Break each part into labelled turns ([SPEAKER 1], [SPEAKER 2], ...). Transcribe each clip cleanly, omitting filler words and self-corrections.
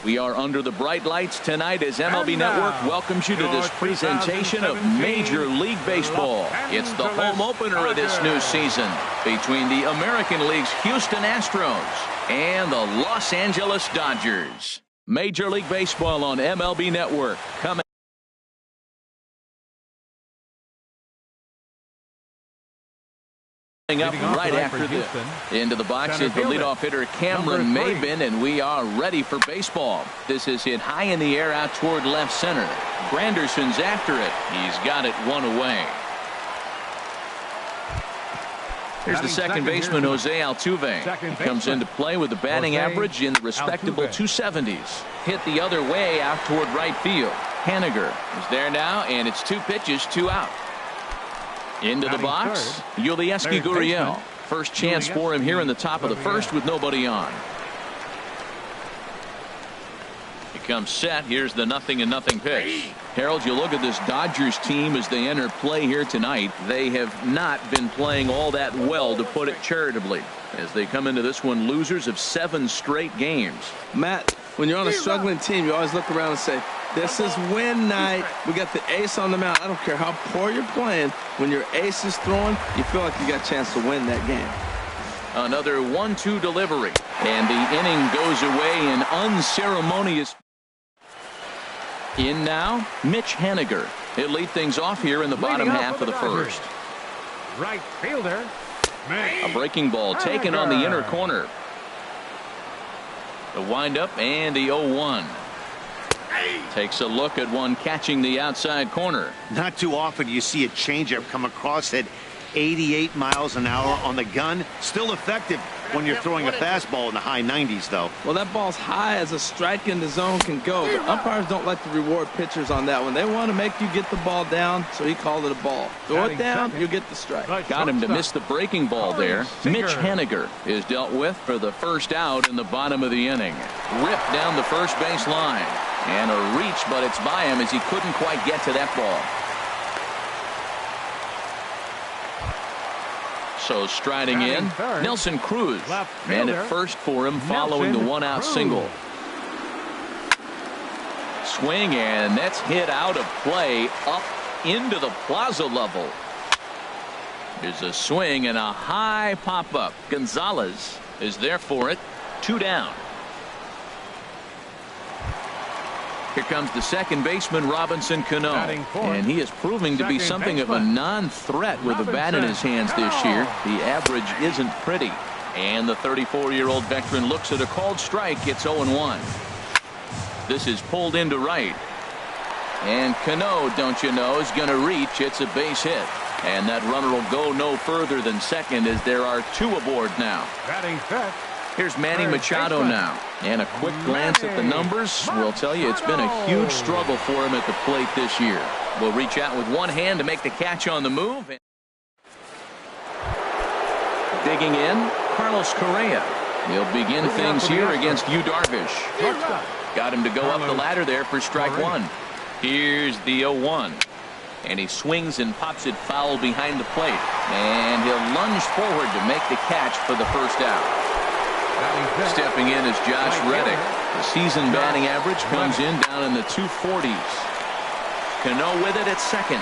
[SPEAKER 1] We are under the bright lights tonight as MLB Network welcomes you to this presentation of Major League Baseball. It's the home opener of this new season between the American League's Houston Astros and the Los Angeles Dodgers. Major League Baseball on MLB Network coming up right after this. Into the box is the leadoff hitter Cameron Maybin, and we are ready for baseball. This is hit high in the air out toward left center. Granderson's after it. He's got it one away. Here's the second baseman, Jose Altuve. He comes into play with a batting average in the respectable 270s. Hit the other way out toward right field. Haniger is there now, and it's 2 pitches, 2 out. Into the box, Yulieski Gurriel. First chance for him here in the top of the first with nobody on. He comes set. Here's the 0-0 pitch. Harold, you look at this Dodgers team as they enter play here tonight. They have not been playing all that well, to put it charitably, as they come into this one losers of 7 straight games.
[SPEAKER 2] Matt, when you're on a struggling team, you always look around and say, this is win night. We got the ace on the mound. I don't care how poor you're playing. When your ace is throwing, you feel like you got a chance to win that game.
[SPEAKER 1] Another 1-2 delivery, and the inning goes away in unceremonious. In now, Mitch Haniger. He'll lead things off here in the bottom half of the first.
[SPEAKER 3] Right fielder.
[SPEAKER 1] A breaking ball taken on the inner corner. The windup and the 0-1. Takes a look at one catching the outside corner.
[SPEAKER 4] Not too often you see a changeup come across at 88 miles an hour on the gun. Still effective when you're throwing a fastball in the high 90s, though.
[SPEAKER 2] Well, that ball's high as a strike in the zone can go, but umpires don't like to reward pitchers on that one. They want to make you get the ball down, so he called it a ball. Throw it down, you get the strike.
[SPEAKER 1] Got him to miss the breaking ball there. Mitch Haniger is dealt with for the first out in the bottom of the inning. Ripped down the first base line. And a reach, but it's by him as he couldn't quite get to that ball. So striding in, Nelson Cruz. Man at first for him following the 1-out single. Swing, and that's hit out of play up into the plaza level. There's a swing and a high pop-up. Gonzalez is there for it. 2 down. Here comes the second baseman, Robinson Cano, and he is proving to be something of a non-threat with the bat in his hands this year. The average isn't pretty, and the 34-year-old veteran looks at a called strike. It's 0-1. This is pulled into right, and Cano, don't you know, is going to reach. It's a base hit, and that runner will go no further than second as there are 2 aboard now.
[SPEAKER 3] Batting fifth.
[SPEAKER 1] Here's Manny Machado now, and a quick glance at the numbers will tell you it's been a huge struggle for him at the plate this year. Will reach out with one hand to make the catch on the move. Digging in, Carlos Correa. He'll begin things here against Yu Darvish. Got him to go up the ladder there for strike 1. Here's the 0-1. And he swings and pops it foul behind the plate. And he'll lunge forward to make the catch for the first out. Stepping in is Josh Reddick. The season batting average comes in down in the 240s. Cano with it at second.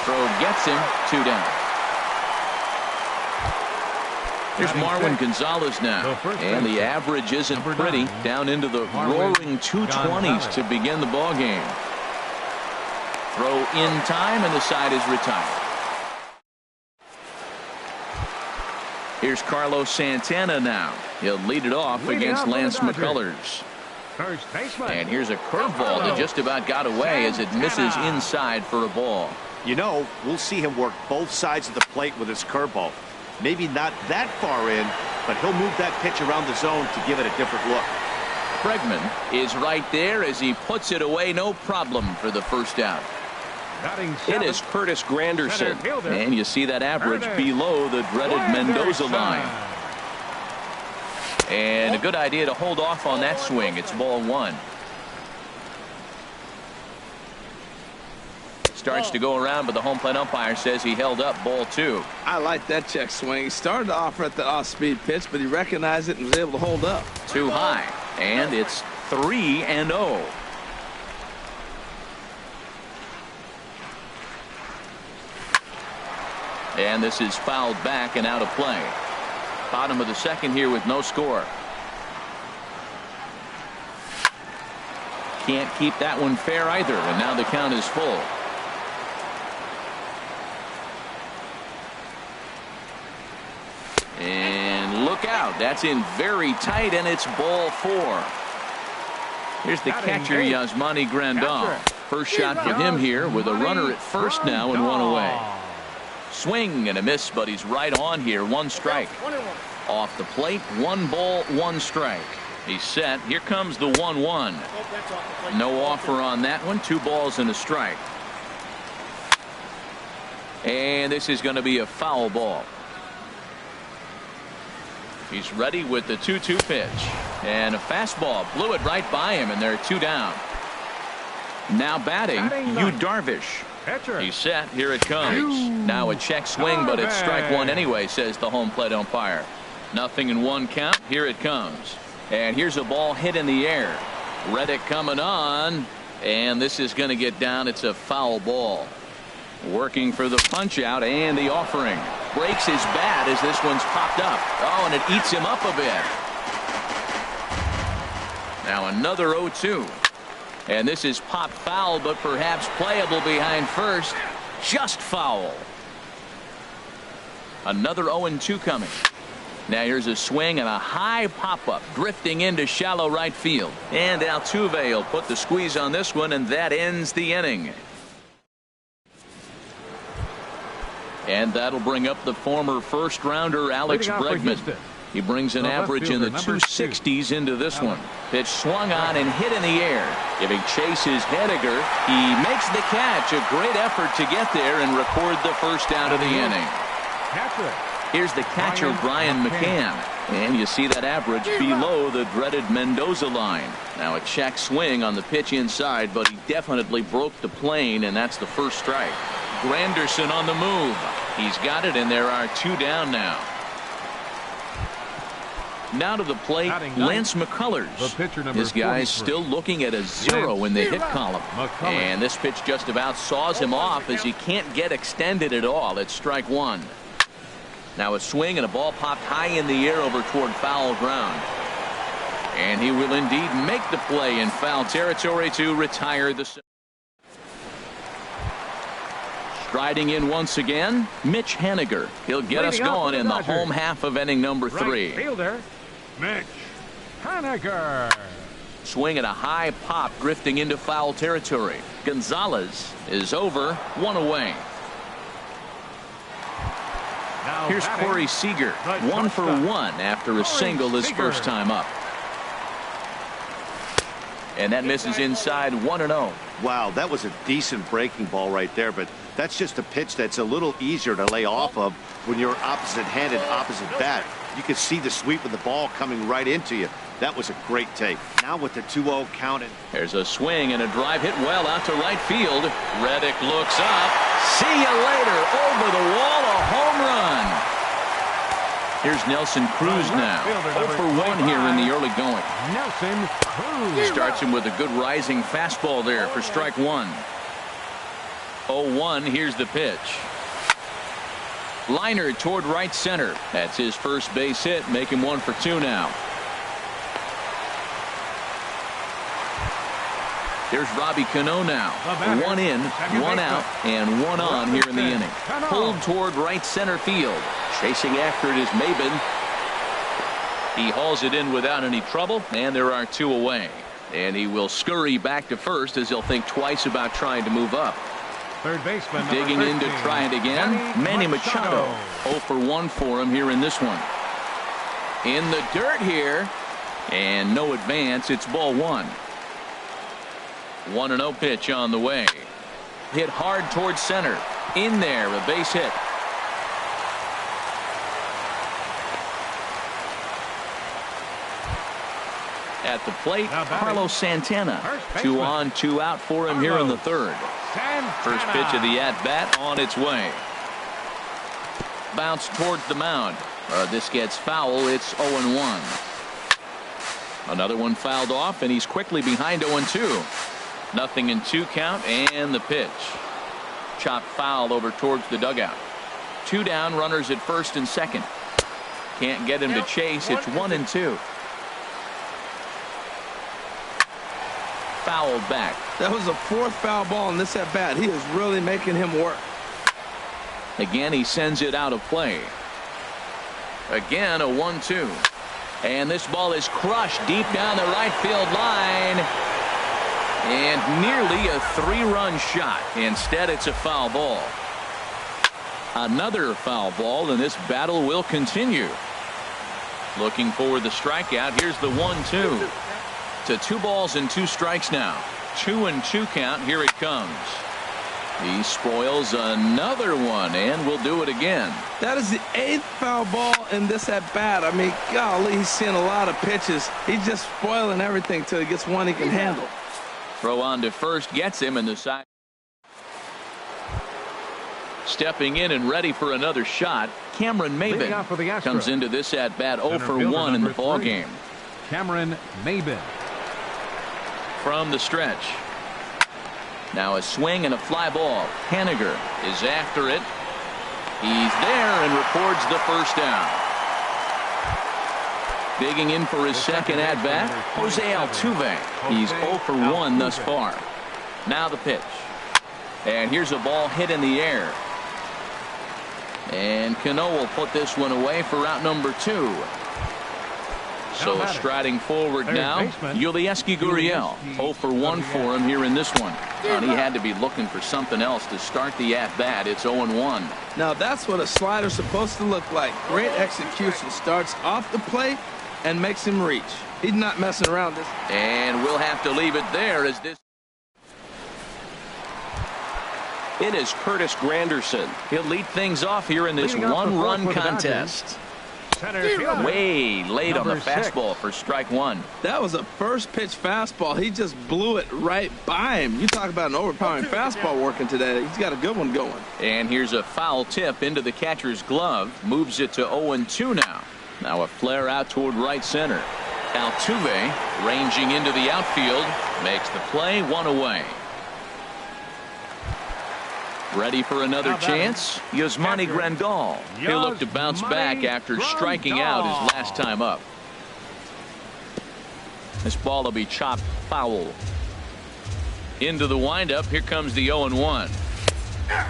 [SPEAKER 1] Throw gets him. 2 down. Here's Marwin Gonzalez now. And the average isn't pretty. Down into the roaring 220s to begin the ball game. Throw in time, and the side is retired. Here's Carlos Santana now. He'll lead it off against Lance McCullers. And here's a curveball that just about got away as it misses inside for a ball.
[SPEAKER 4] You know, we'll see him work both sides of the plate with his curveball. Maybe not that far in, but he'll move that pitch around the zone to give it a different look.
[SPEAKER 1] Bregman is right there as he puts it away, no problem for the first out. It is Curtis Granderson, and you see that average below the dreaded Mendoza line. And a good idea to hold off on that swing. It's ball 1. Starts to go around, but the home plate umpire says he held up. Ball 2.
[SPEAKER 2] I like that check swing. He started to offer at the off-speed pitch, but he recognized it and was able to hold up.
[SPEAKER 1] Too high, and it's 3-0. And this is fouled back and out of play. Bottom of the second here with no score. Can't keep that one fair either, and now the count is full. And look out, that's in very tight, and it's ball 4. Here's the catcher, Yasmani Grandal. First shot for him here with a runner at first now and one away. Swing and a miss, but he's right on here. One strike. Off the plate, 1 ball, 1 strike. He's set. Here comes the 1-1. No offer on that one. 2 balls and a strike. And this is going to be a foul ball. He's ready with the 2-2 pitch. And a fastball blew it right by him, and they're 2 down. Now batting, Yu Darvish. He's set. Here it comes. Now a check swing, but it's strike 1 anyway, says the home plate umpire. Nothing in 1 count. Here it comes. And here's a ball hit in the air. Reddick coming on. And this is going to get down. It's a foul ball. Working for the punch out and the offering. Breaks his bat as this one's popped up. Oh, and it eats him up a bit. Now another 0-2. And this is popped foul, but perhaps playable behind first. Just foul. Another 0-2 coming. Now here's a swing and a high pop-up drifting into shallow right field. And Altuve will put the squeeze on this one, and that ends the inning. And that'll bring up the former first-rounder Alex Bregman. He brings an average in the 260s into this one. Pitch swung on and hit in the air. Giving chase is Henniger. He makes the catch. A great effort to get there and record the first out of the inning. Here's the catcher, Brian McCann. And you see that average below the dreaded Mendoza line. Now a check swing on the pitch inside, but he definitely broke the plane, and that's the first strike. Granderson on the move. He's got it, and there are 2 down now. Now to the plate, Lance McCullers. This guy's still looking at a 0 in the hit column. And this pitch just about saws him off as he can't get extended at all. It's strike 1. Now a swing and a ball popped high in the air over toward foul ground. And he will indeed make the play in foul territory to retire the. Striding in once again, Mitch Henniger. He'll get us going in the home half of inning number 3.
[SPEAKER 3] Right fielder, Mitch Henniger.
[SPEAKER 1] Swing and a high pop drifting into foul territory. Gonzalez is over, 1 away. Here's Corey Seager, 1 for 1 after a single his first time up. And that misses inside, 1-0.
[SPEAKER 4] Wow, that was a decent breaking ball right there, but that's just a pitch that's a little easier to lay off of when you're opposite-handed, opposite bat. You can see the sweep of the ball coming right into you. That was a great take. Now with the 2-0 count.
[SPEAKER 1] There's a swing and a drive hit well out to right field. Reddick looks up. See you later. Over the wall, a home run. Here's Nelson Cruz now. 0 for 1 here in the early going.
[SPEAKER 3] Nelson Cruz.
[SPEAKER 1] Starts him with a good rising fastball there for strike 1. 0-1. Here's the pitch. Liner toward right center. That's his first base hit. Make him 1 for 2 now. There's Robbie Cano now. 1 in, 1 out, and 1 on here in the inning. Pulled toward right center field. Chasing after it is Maben. He hauls it in without any trouble, and there are 2 away. And he will scurry back to first as he'll think twice about trying to move up.
[SPEAKER 3] Third baseman
[SPEAKER 1] digging in to try it again. Manny Machado. 0 for 1 for him here in this one. In the dirt here, and no advance. It's ball 1. 1-0 pitch on the way. Hit hard towards center. In there, a base hit. At the plate, Carlos Santana. 2 on, 2 out for him here in the 3rd. First pitch of the at-bat on its way. Bounce towards the mound. This gets foul. It's 0-1. Another one fouled off, and he's quickly behind 0-2. Nothing in 2 count, and the pitch. Chop foul over towards the dugout. 2 down, runners at first and second. Can't get him to chase. It's 1-2. Fouled back.
[SPEAKER 2] That was a 4th foul ball in this at bat. He is really making him work.
[SPEAKER 1] Again, he sends it out of play. Again, a 1-2. And this ball is crushed deep down the right field line. And nearly a 3-run shot. Instead, it's a foul ball. Another foul ball, and this battle will continue. Looking for the strikeout. Here's the 1-2. To 2 balls and 2 strikes now. 2-2 count. Here it comes. He spoils another one, and will do it again.
[SPEAKER 2] That is the 8th foul ball in this at bat. I mean, golly, he's seeing a lot of pitches. He's just spoiling everything till he gets one he can handle.
[SPEAKER 1] Throw on to first gets him in the side. Stepping in and ready for another shot, Cameron Maybin comes into this at bat 0 for 1 in the ball game.
[SPEAKER 3] Cameron Maybin.
[SPEAKER 1] From the stretch. Now a swing and a fly ball. Haniger is after it. He's there and records the first down. Digging in for his second at bat, Jose Altuve. He's 0 for 1 thus far. Now the pitch. And here's a ball hit in the air. And Cano will put this one away for out number 2. So striding forward now, Yulieski Gurriel. 0 for 1 for him here in this one. And he had to be looking for something else to start the at-bat. It's 0-1.
[SPEAKER 2] Now that's what a slider's supposed to look like. Great execution. Starts off the plate and makes him reach. He's not messing around this.
[SPEAKER 1] And we'll have to leave it there as this. It is Curtis Granderson. He'll lead things off here in this one-run contest. Way late on the fastball for strike 1.
[SPEAKER 2] That was a first pitch fastball. He just blew it right by him. You talk about an overpowering fastball working today. He's got a good one going.
[SPEAKER 1] And here's a foul tip into the catcher's glove. Moves it to 0-2 now. Now a flare out toward right center. Altuve ranging into the outfield. Makes the play, 1 away. Ready for another chance? Yasmani Grandal. He'll look to bounce back after striking out his last time up. This ball will be chopped foul. Into the windup. Here comes the 0-1.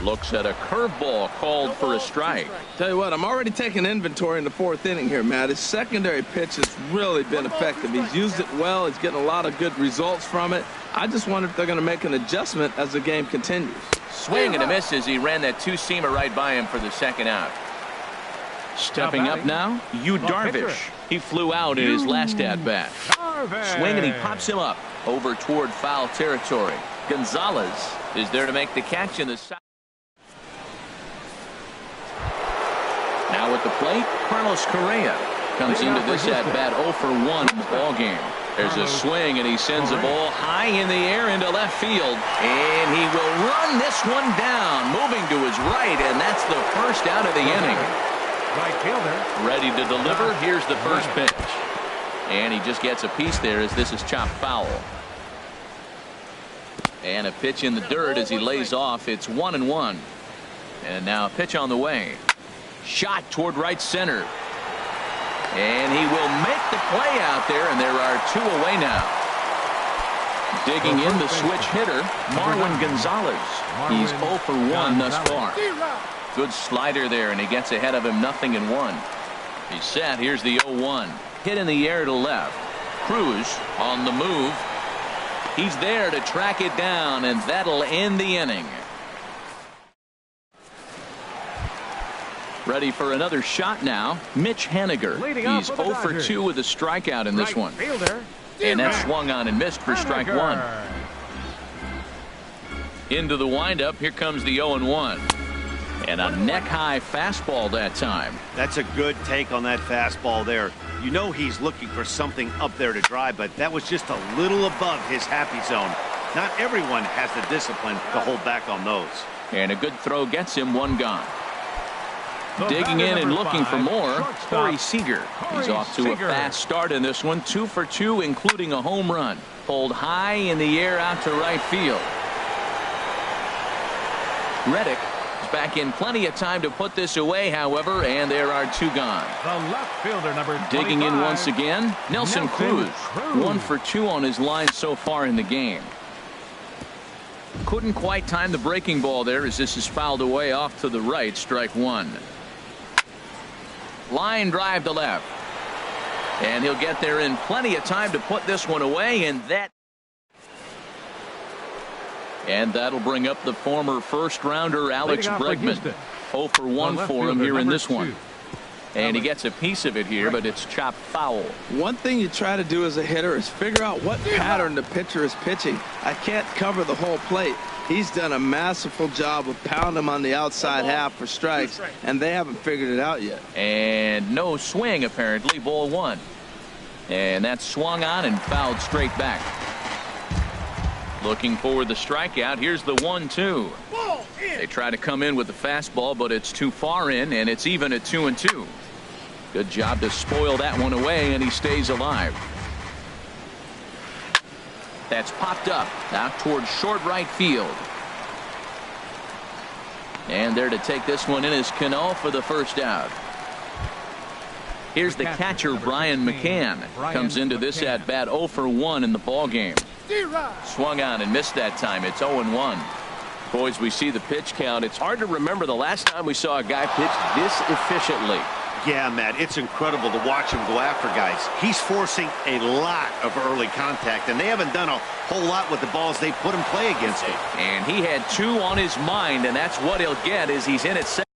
[SPEAKER 1] Looks at a curveball called for a strike.
[SPEAKER 2] Tell you what, I'm already taking inventory in the 4th inning here, Matt. His secondary pitch has really been effective. He's used it well. He's getting a lot of good results from it. I just wonder if they're going to make an adjustment as the game continues.
[SPEAKER 1] Swing and a miss as he ran that 2-seamer right by him for the second out. Stepping up now, Yu Darvish. He flew out in his last at-bat. Swing and he pops him up over toward foul territory. Gonzalez is there to make the catch in the side. Now at the plate, Carlos Correa comes into this at-bat 0 for 1 in the ball game. There's a swing, and he sends a ball high in the air into left field. And he will run this one down, moving to his right, and that's the first out of the inning.
[SPEAKER 3] Right fielder.
[SPEAKER 1] Ready to deliver. Here's the first pitch. And he just gets a piece there as this is chopped foul. And a pitch in the dirt as he lays off. It's 1-1. And now a pitch on the way. Shot toward right center. And he will make the play out there, and there are 2 away now. Digging in the switch hitter, Marwin Gonzalez. He's 0 for 1 thus far. Good slider there, and he gets ahead of him 0-1. He's set. Here's the 0-1. Hit in the air to left. Cruz on the move. He's there to track it down, and that'll end the inning. Ready for another shot now, Mitch Haniger. He's 0 for 2 with a strikeout in this one. And that swung on and missed for strike 1. Into the windup. Here comes the 0-1. And a neck-high fastball that time.
[SPEAKER 4] That's a good take on that fastball there. You know he's looking for something up there to drive, but that was just a little above his happy zone. Not everyone has the discipline to hold back on those.
[SPEAKER 1] And a good throw gets him 1 gone. Digging in and looking for more, Corey Seager. He's off to a fast start in this one. 2 for 2, including a home run. Pulled high in the air out to right field. Reddick is back in plenty of time to put this away, however, and there are 2 gone.
[SPEAKER 3] The left fielder, number 25.
[SPEAKER 1] Digging in once again, Nelson Cruz. 1 for 2 on his line so far in the game. Couldn't quite time the breaking ball there as this is fouled away off to the right. Strike 1. Line drive to left. And he'll get there in plenty of time to put this one away, and that'll bring up the former first-rounder Alex Bregman. 0 for 1 for him here in this one. And he gets a piece of it here, but it's chopped foul.
[SPEAKER 2] One thing you try to do as a hitter is figure out what pattern the pitcher is pitching. I can't cover the whole plate. He's done a masterful job of pounding him on the outside half for strikes, and they haven't figured it out yet.
[SPEAKER 1] And no swing, apparently. Ball 1. And that's swung on and fouled straight back. Looking for the strikeout. Here's the 1-2. They try to come in with the fastball, but it's too far in, and it's even at 2-2. Good job to spoil that one away, and he stays alive. That's popped up out towards short right field. And there to take this one in is Cano for the first out. Here's the catcher, Brian McCann. Comes into this at bat 0 for 1 in the ball game. Swung on and missed that time. It's 0-1. Boys, we see the pitch count. It's hard to remember the last time we saw a guy pitch this efficiently.
[SPEAKER 4] Yeah, Matt, it's incredible to watch him go after guys. He's forcing a lot of early contact, and they haven't done a whole lot with the balls they put in play against him.
[SPEAKER 1] And he had 2 on his mind, and that's what he'll get as he's in at second.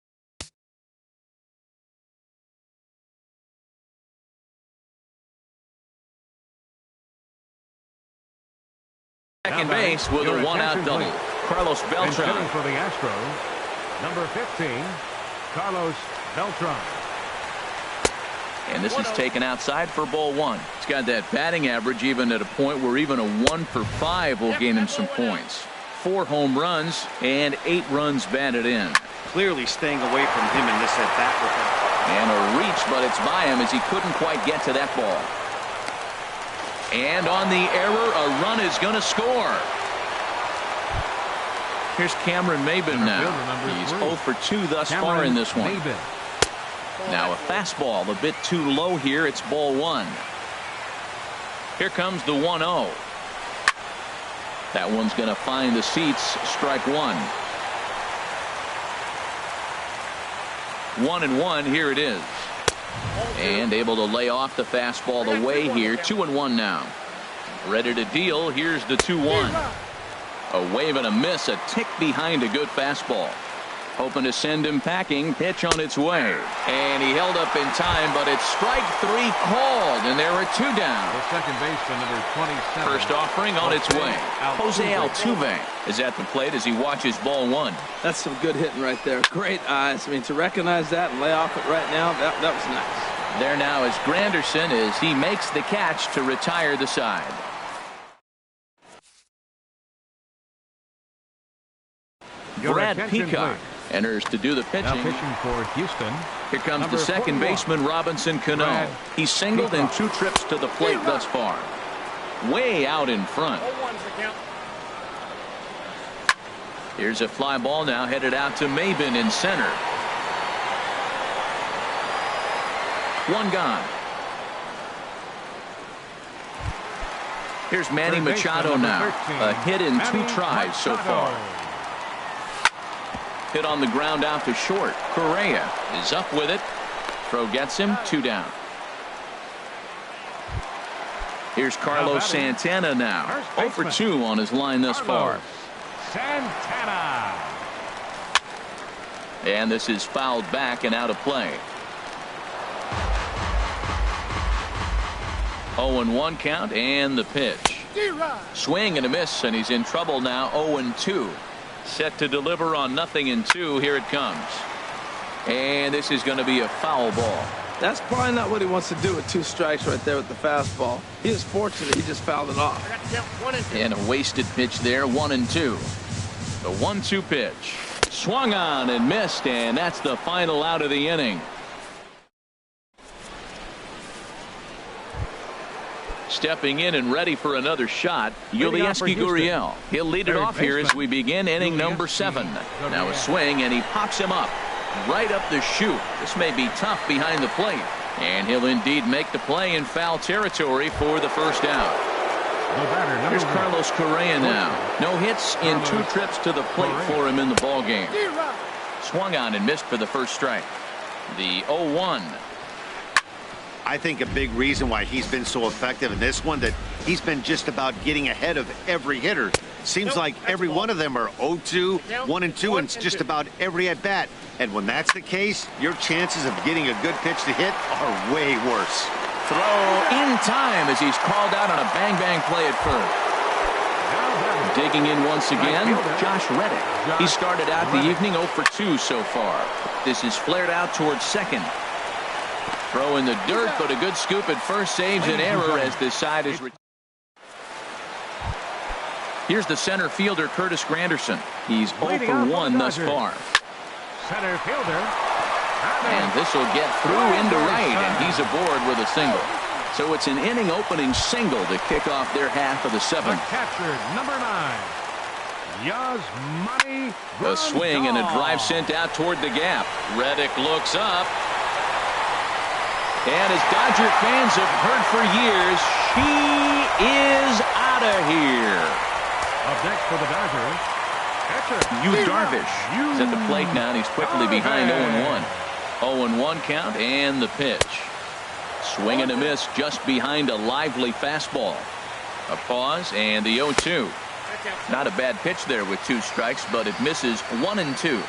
[SPEAKER 1] Second base with a 1-out double. Carlos Beltran.
[SPEAKER 3] And for the Astros, number 15, Carlos Beltran.
[SPEAKER 1] And this is taken outside for ball 1. He's got that batting average even at a point where even a 1 for 5 will gain him some points. 4 home runs and 8 runs batted in.
[SPEAKER 4] Clearly staying away from him in this at-bat with him.
[SPEAKER 1] And a reach, but it's by him as he couldn't quite get to that ball. And on the error, a run is going to score. Here's Cameron Maybin now. He's 0 for 2 thus far in this one. Now a fastball a bit too low here. It's ball 1. Here comes the 1-0. That one's going to find the seats. Strike 1. 1-1. Here it is. And able to lay off the fastball away here. 2-1 now. Ready to deal. Here's the 2-1. A wave and a miss. A tick behind a good fastball. Hoping to send him packing. Pitch on its way. And he held up in time, but it's strike 3 called, and there are 2 down.
[SPEAKER 3] The second baseman, number 27.
[SPEAKER 1] First offering on its way. Jose Altuve is at the plate as he watches ball 1.
[SPEAKER 2] That's some good hitting right there. Great eyes. I mean, to recognize that and lay off it right now, that was nice.
[SPEAKER 1] There now is Granderson as he makes the catch to retire the side. Brad Peacock enters to do the pitching.
[SPEAKER 3] Now pitching for Houston.
[SPEAKER 1] Here comes the second baseman, Robinson Cano. He's singled in 2 trips to the plate thus far. Way out in front. Here's a fly ball now headed out to Maybin in center. 1 gone. Here's Manny Machado now. A hit in 2 tries so far. Hit on the ground out to short. Correa is up with it. Throw gets him. 2 down. Here's Carlos Santana now. 0 for 2 on his line thus far.
[SPEAKER 3] Santana.
[SPEAKER 1] And this is fouled back and out of play. 0-1 count and the pitch. Swing and a miss, and he's in trouble now. 0-2. Set to deliver on 0-2. Here it comes. And this is going to be a foul ball.
[SPEAKER 2] That's probably not what he wants to do with 2 strikes right there with the fastball. He was fortunate. He just fouled it off.
[SPEAKER 1] And a wasted pitch there. 1-2. The 1-2 pitch. Swung on and missed, and that's the final out of the inning. Stepping in and ready for another shot, Yulieski Gurriel. He'll lead it off here as we begin inning number 7. Now a swing, and he pops him up right up the chute. This may be tough behind the plate, and he'll indeed make the play in foul territory for the first out. Here's Carlos Correa now. No hits in 2 trips to the plate for him in the ball game. Swung on and missed for the first strike. The 0-1.
[SPEAKER 4] I think a big reason why he's been so effective in this one, that he's been just about getting ahead of every hitter. Seems like every one of them are 0-2, 1-2, and it's just about every at bat. And when that's the case, your chances of getting a good pitch to hit are way worse.
[SPEAKER 1] Throw in time as he's called out on a bang-bang play at first. Digging in once again, Josh Reddick. He started out the evening 0 for 2 so far. This is flared out towards second. Throw in the dirt, but a good scoop at first saves an error as this side is. Here's the center fielder, Curtis Granderson. He's 0 for 1 thus far.
[SPEAKER 3] Center fielder.
[SPEAKER 1] And this will get through into right, and he's aboard with a single. So it's an inning opening single to kick off their half of the 7th.
[SPEAKER 3] Catcher number 9. Yasmani.
[SPEAKER 1] A swing and a drive sent out toward the gap. Reddick looks up. And as Dodger fans have heard for years, she is out of here.
[SPEAKER 3] Up next for the Dodgers,
[SPEAKER 1] Yu Darvish is at the plate now, and he's quickly behind 0-1. 0-1 count and the pitch. Swing and a miss just behind a lively fastball. A pause and the 0-2. Not a bad pitch there with 2 strikes, but it misses 1-2.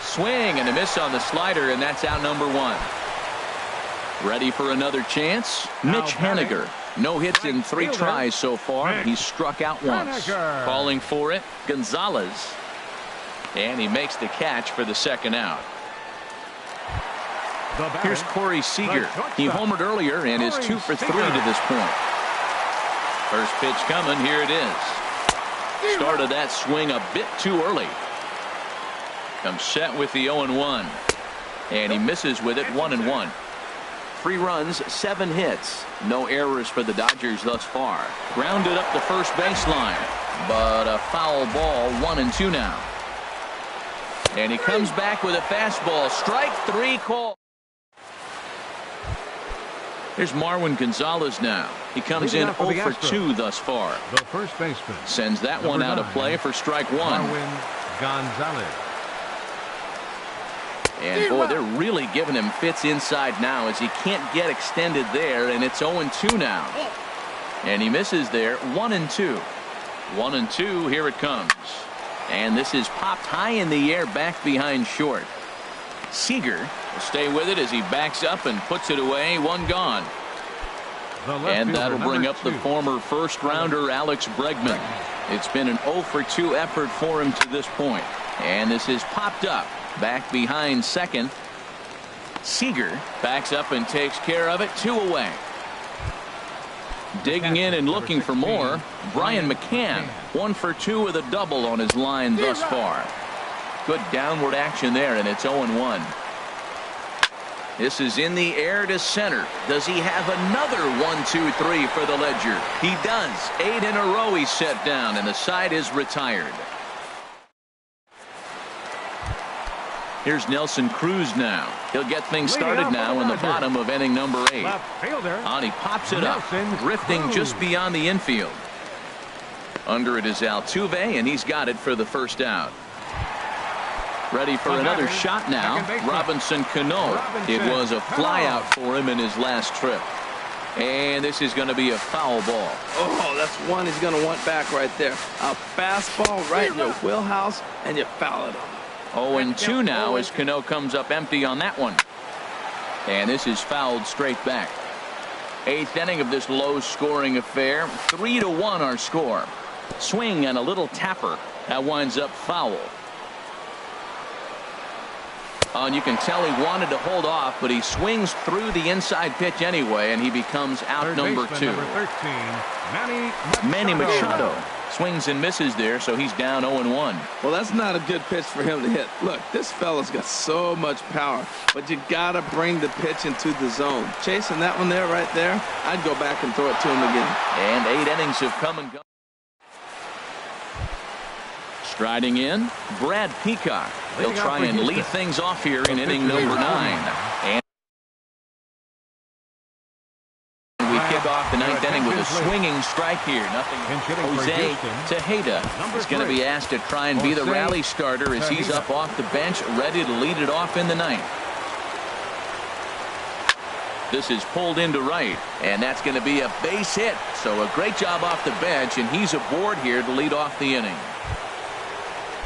[SPEAKER 1] Swing and a miss on the slider, and that's out number 1. Ready for another chance? Mitch Haniger. No hits in 3 tries so far. He's struck out once. Calling for it, Gonzalez. And he makes the catch for the second out. Here's Corey Seager. He homered earlier and is 2 for 3 to this point. First pitch coming. Here it is. Started that swing a bit too early. Comes set with the 0-1. And he misses with it 1-1. 3 runs, 7 hits. No errors for the Dodgers thus far. Grounded up the first baseline. But a foul ball, 1-2 now. And he comes back with a fastball. Strike 3 call. Here's Marwin Gonzalez now. He comes in 0 for 2 thus far.
[SPEAKER 3] The first baseman.
[SPEAKER 1] Sends that one out of play for strike 1.
[SPEAKER 3] Marwin Gonzalez.
[SPEAKER 1] And boy, they're really giving him fits inside now as he can't get extended there, and it's 0-2 now. And he misses there. 1-2. 1-2. Here it comes. And this is popped high in the air back behind short. Seager will stay with it as he backs up and puts it away. 1 gone. And that'll bring up the former first rounder Alex Bregman. It's been an 0 for 2 effort for him to this point. And this is popped up back behind second. Seager backs up and takes care of it. 2 away. Digging in and looking for more, Brian McCann. 1 for 2 with a double on his line thus far. Good downward action there, and it's 0-1. This is in the air to center. Does he have another 1-2-3 for the Ledger? He does. 8 in a row he's set down, and the side is retired. Here's Nelson Cruz now. He'll get things started now in the bottom of inning number 8. And he pops it up, drifting just beyond the infield. Under it is Altuve, and he's got it for the first out. Ready for another shot now. Robinson Cano. It was a flyout for him in his last trip. And this is going to be a foul ball.
[SPEAKER 2] Oh, that's one he's going to want back right there. A fastball right in your wheelhouse, and you foul it.
[SPEAKER 1] 0-2 now as Cano comes up empty on that one. And this is fouled straight back. 8th inning of this low-scoring affair. 3-1 our score. Swing and a little tapper. That winds up foul. Oh, and you can tell he wanted to hold off, but he swings through the inside pitch anyway, and he becomes out number 2.
[SPEAKER 3] Number 13,
[SPEAKER 1] Manny Machado Swings and misses there, so he's down 0-1.
[SPEAKER 2] Well, that's not a good pitch for him to hit. Look, this fella's got so much power, but you got to bring the pitch into the zone. Chasing that one there, right there, I'd go back and throw it to him again.
[SPEAKER 1] And 8 innings have come and gone. Striding in, Brad Peacock. He'll try and lead things off here in inning number 9. And we kick off the 9th inning with a swinging strike here. Nothing. Jose Tejeda is going to be asked to try and be the rally starter as he's up off the bench, ready to lead it off in the 9th. This is pulled into right, and that's going to be a base hit. So a great job off the bench, and he's aboard here to lead off the inning.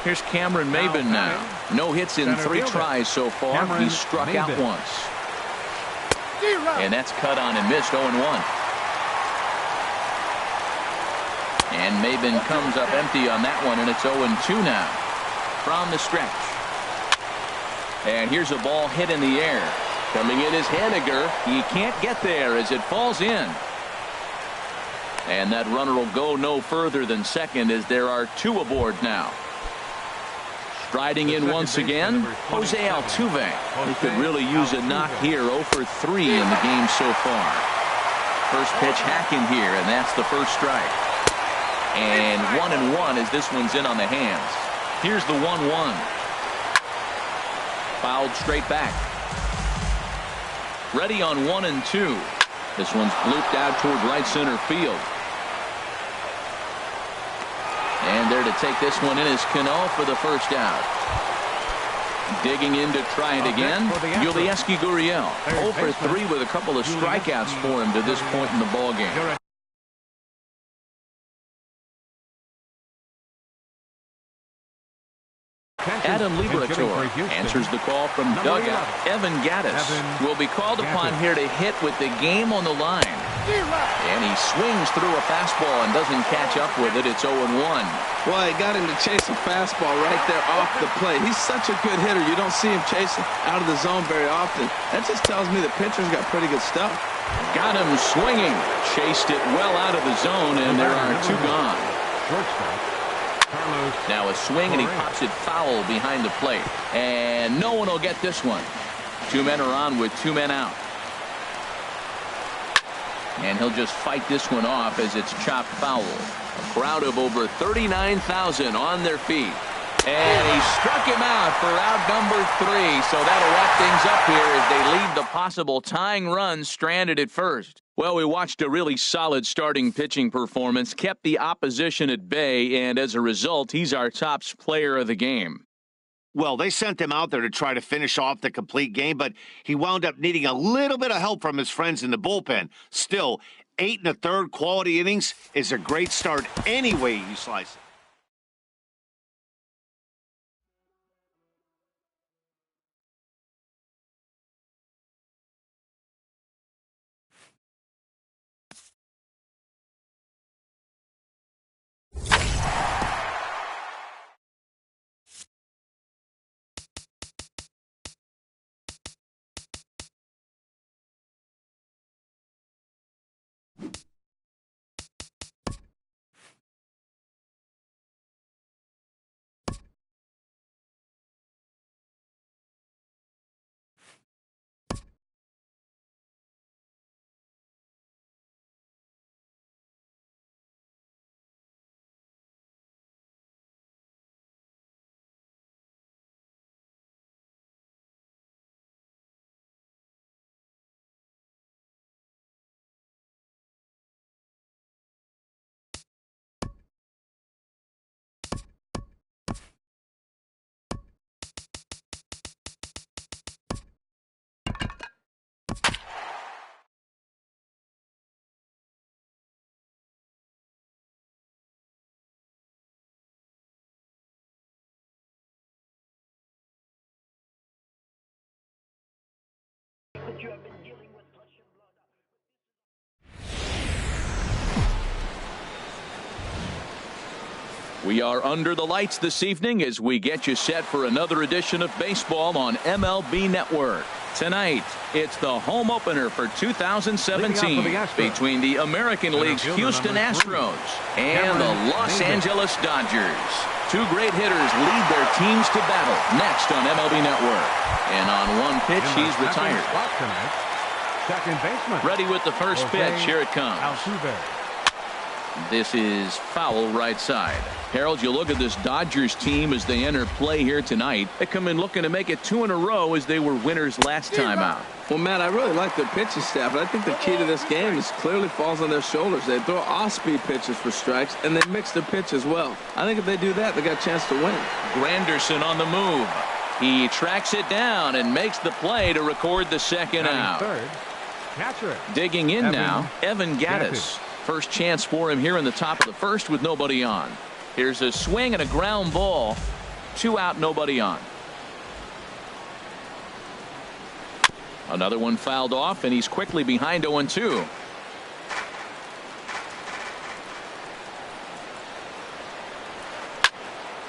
[SPEAKER 1] Here's Cameron Maben now. No hits in 3 tries so far. He's struck out once. And that's cut on and missed 0-1. And Maben comes up empty on that one, and it's 0-2 now from the stretch. And here's a ball hit in the air. Coming in is Haniger. He can't get there as it falls in. And that runner will go no further than second as there are 2 aboard now. Striding in once again, Jose Altuve. He could really use a knock here. 0 for 3 in the game so far. First pitch hacking here, and that's the first strike. And 1-1 as this one's in on the hands. Here's the 1-1. Fouled straight back. Ready on 1-2. This one's blooped out toward right center field. And there to take this one in is Cano for the first out. Digging in to try it again, Yulieski Gurriel. 0 for 3 with a couple of strikeouts for him to this point in the ballgame. Adam Liberatore answers the call from dugout. Evan Gattis will be called upon here to hit with the game on the line. And he swings through a fastball and doesn't catch up with it. It's 0-1.
[SPEAKER 2] Well, he got him to chase a fastball right there off the plate. He's such a good hitter. You don't see him chasing out of the zone very often. That just tells me the pitcher's got pretty good stuff.
[SPEAKER 1] Got him swinging. Chased it well out of the zone, and there are 2 gone. Now a swing, and he pops it foul behind the plate. And no one will get this one. 2 men are on with 2 men out. And he'll just fight this one off as it's chopped foul. A crowd of over 39,000 on their feet. And he struck him out for out number 3. So that'll wrap things up here as they leave the possible tying run stranded at first. Well, we watched a really solid starting pitching performance, kept the opposition at bay, and as a result, he's our top player of the game.
[SPEAKER 4] Well, they sent him out there to try to finish off the complete game, but he wound up needing a little bit of help from his friends in the bullpen. Still, 8 1/3 quality innings is a great start any way you slice it.
[SPEAKER 1] We are under the lights this evening as we get you set for another edition of baseball on MLB Network. Tonight, it's the home opener for 2017 between the American League's Houston Astros and the Los Angeles Dodgers. Two great hitters lead their teams to battle next on MLB Network. And on one pitch, he's retired.
[SPEAKER 3] Second baseman.
[SPEAKER 1] Ready with the first pitch. Here it comes. This is foul right side. Harold, you look at this Dodgers team as they enter play here tonight. They come in looking to make it 2 in a row as they were winners last time out.
[SPEAKER 2] Well, Matt, I really like their pitching staff, but I think the key to this game is clearly falls on their shoulders. They throw off-speed pitches for strikes, and they mix their pitch as well. I think if they do that, they got a chance to win.
[SPEAKER 1] Granderson on the move. He tracks it down and makes the play to record the second out.
[SPEAKER 3] Third, catcher.
[SPEAKER 1] Digging in now, Evan Gattis. First chance for him here in the top of the first with nobody on. Here's a swing and a ground ball. 2 out, nobody on. Another one fouled off, and he's quickly behind 0-2.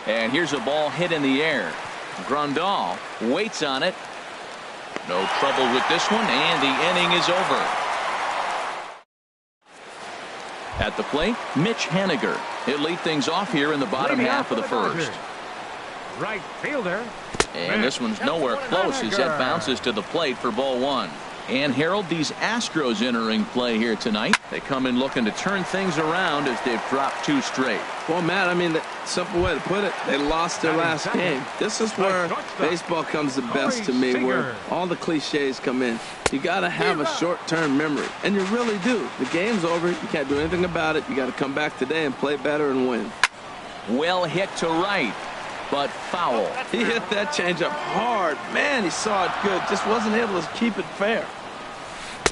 [SPEAKER 1] And here's a ball hit in the air. Grandal waits on it. No trouble with this one, and the inning is over. At the plate, Mitch Haniger. He'll lead things off here in the bottom half of the first.
[SPEAKER 3] Right fielder.
[SPEAKER 1] And this one's nowhere close as that bounces to the plate for ball 1. And Harold, these Astros entering play here tonight. They come in looking to turn things around as they've dropped 2 straight.
[SPEAKER 2] Well, Matt, I mean, the simple way to put it, they lost their last game. This is where baseball comes the best to me, where all the cliches come in. You got to have a short-term memory, and you really do. The game's over. You can't do anything about it. You got to come back today and play better and win.
[SPEAKER 1] Well hit to right, but foul.
[SPEAKER 2] He hit that changeup hard. Man, he saw it good. Just wasn't able to keep it fair.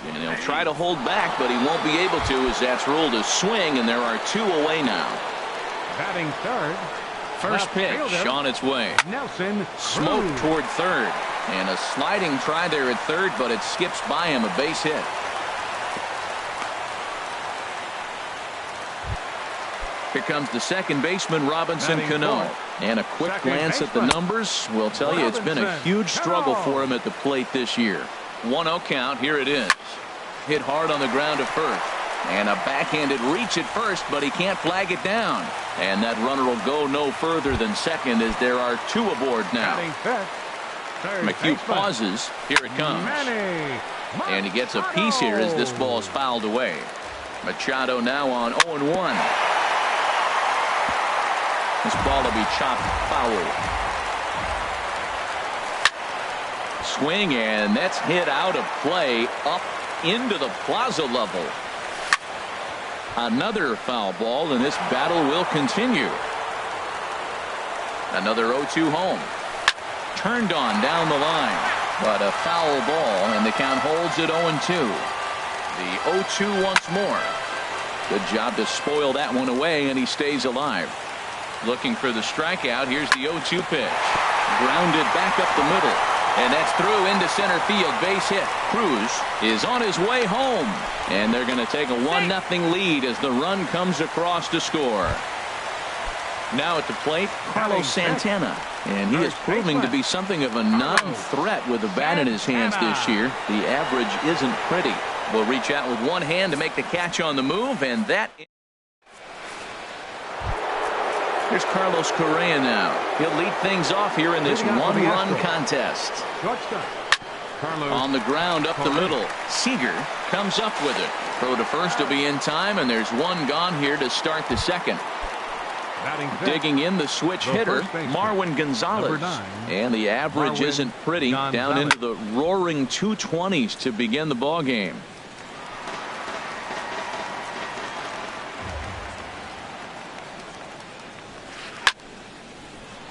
[SPEAKER 1] And he'll try to hold back, but he won't be able to as that's ruled a swing, and there are 2 away now.
[SPEAKER 3] Batting third.
[SPEAKER 1] First pitch on its way.
[SPEAKER 3] Nelson.
[SPEAKER 1] Smoke toward third. And a sliding try there at third, but it skips by him, a base hit. Here comes the second baseman, Robinson Cano. And a quick glance at the numbers will tell you it's been a huge struggle for him at the plate this year. 1-0 count. Here it is. Hit hard on the ground to first. And a backhanded reach at first, but he can't flag it down. And that runner will go no further than second as there are 2 aboard now. McHugh pauses. Here it comes. And he gets a piece here as this ball is fouled away. Machado now on 0-1. This ball will be chopped foul. Swing, and that's hit out of play up into the plaza level. Another foul ball, and this battle will continue. Another 0-2 home. Turned on down the line, but a foul ball, and the count holds at 0-2. The 0-2 once more. Good job to spoil that one away, and he stays alive. Looking for the strikeout. Here's the 0-2 pitch. Grounded back up the middle. And that's through into center field. Base hit. Cruz is on his way home. And they're going to take a 1-0 lead as the run comes across to score. Now at the plate, Carlos Santana. And he is proving to be something of a non-threat with the bat in his hands this year. The average isn't pretty. Will reach out with one hand to make the catch on the move. And that... Here's Carlos Correa now. He'll lead things off here in this one-run contest. On the ground up the middle. Seager comes up with it. Throw to first will be in time, and there's one gone here to start the second. Digging in the switch hitter, Marwin Gonzalez. And the average isn't pretty. Down into the roaring 220s to begin the ball game.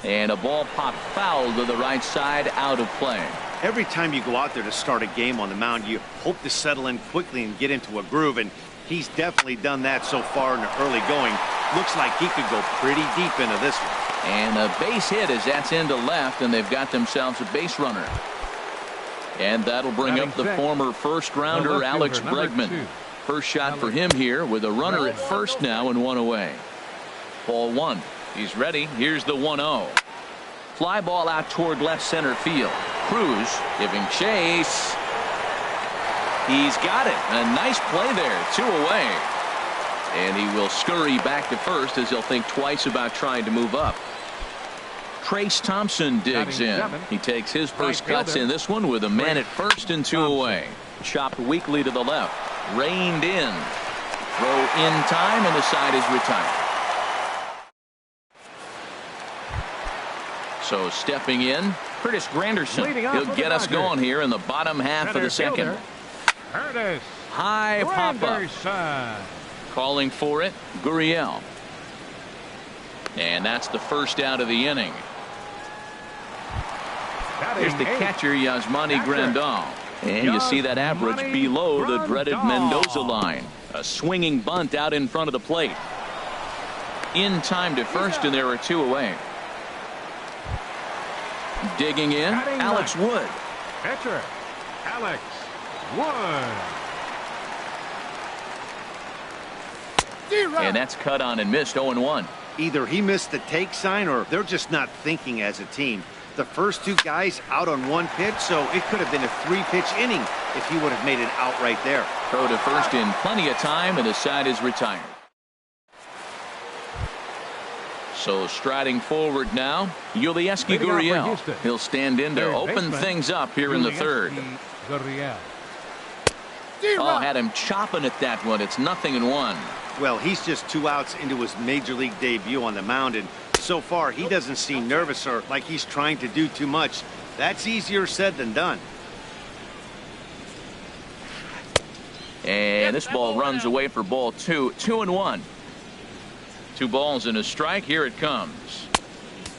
[SPEAKER 1] And a ball popped foul to the right side, out of play.
[SPEAKER 4] Every time you go out there to start a game on the mound, you hope to settle in quickly and get into a groove, and he's definitely done that so far in the early going. Looks like he could go pretty deep into this one.
[SPEAKER 1] And a base hit as that's into left, and they've got themselves a base runner. And that'll bring up the former first-rounder Alex Bregman. First shot for him here with a runner at first now and one away. Ball 1. He's ready. Here's the 1-0. Fly ball out toward left center field. Cruz giving chase. He's got it. A nice play there. 2 away. And he will scurry back to first as he'll think twice about trying to move up. Trace Thompson digs in. He takes his first cuts in this one with a man at first and 2 away. Chopped weakly to the left. Reined in. Throw in time, and the side is retired. So stepping in, Curtis Granderson. He'll get us going here in the bottom half of the second. High pop-up. Calling for it, Gurriel. And that's the first out of the inning. Here's the catcher, Yasmani Grandal. And you see that average below the dreaded Mendoza line. A swinging bunt out in front of the plate. In time to first, and there are 2 away. Digging in, Alex Wood.
[SPEAKER 3] Catcher, Alex Wood.
[SPEAKER 1] And that's cut on and missed. 0-1.
[SPEAKER 4] Either he missed the take sign or they're just not thinking as a team. The first 2 guys out on 1 pitch, so it could have been a 3-pitch inning if he would have made it out right there.
[SPEAKER 1] Throw to first in plenty of time, and the side is retired. So striding forward now, Yulieski Gurriel. He'll stand in to open things up here in the third. Oh, had him chopping at that one. It's 0-1.
[SPEAKER 4] Well, he's just 2 outs into his major league debut on the mound, and so far he doesn't seem nervous or like he's trying to do too much. That's easier said than done.
[SPEAKER 1] And this ball runs away for ball 2. 2-1. 2 balls and a strike. Here it comes.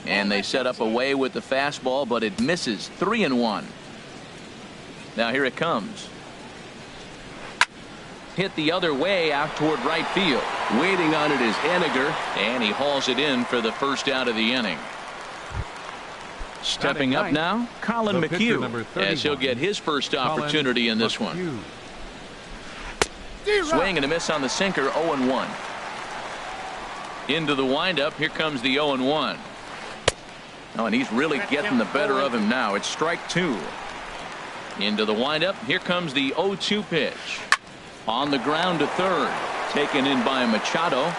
[SPEAKER 1] And they set up away with the fastball, but it misses. 3-1. Now here it comes. Hit the other way out toward right field. Waiting on it is Henniger, and he hauls it in for the first out of the inning. Stepping up now, Colin McHugh, as he'll get his first opportunity in this one. Swing and a miss on the sinker. 0-1. Into the windup. Here comes the 0-1. Oh, and he's really getting the better of him now. It's strike 2. Into the windup. Here comes the 0-2 pitch. On the ground to third. Taken in by Machado.